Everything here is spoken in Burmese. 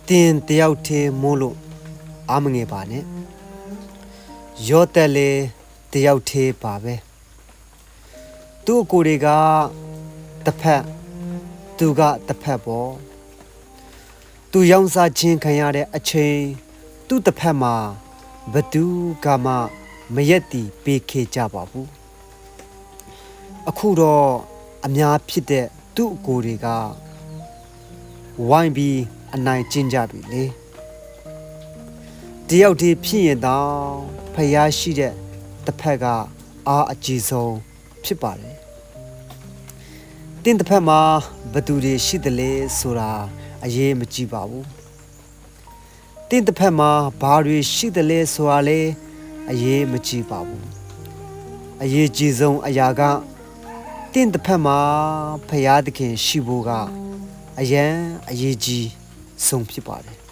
တင်တယောက်တည်းမို့လို့အားမငယ်ပါနဲ့ရောတက်လေတယောက်တည်းပါပဲသူ့ကိုယ်တွေကတစ်ဖက်သူကတစ်ဖက်ပေါ့သူရောင်းစားခြင်းခံရတဲ့အချိန်သူ့တစ်ဖက်မှာဘသူကမှမရက်တီပေးခဲ့ကြပါဘူးအခုတော့အများဖြစ်တဲ့သူ့အကိုတွေကဝိုင်းပြီးအနိုင်ကျင့်ကြပြီလေတယောက်တည်းဖြစ်ရင်တော့ဖျားရှိတဲ့တစ်ဖက်ကအားအကြီးဆုံးဖြစ်ပါတယ်တင်းတစ်ဖက်မှာဘသူတွေရှိတယ်လဲဆိုတာအရေးမကြီးပါဘူးတင်းတစ်ဖက်မှာဘာတွေရှိတယ်လဲဆိုတာလေအရေးမကြီးပါဘူးအရေးကြီးဆုံးအရာကတင်းတစ်ဖက်မှာဖျားသခင်ရှိဖို့ကအရန်အရေးကြီးဆုံးဖြစ်ပါတယ်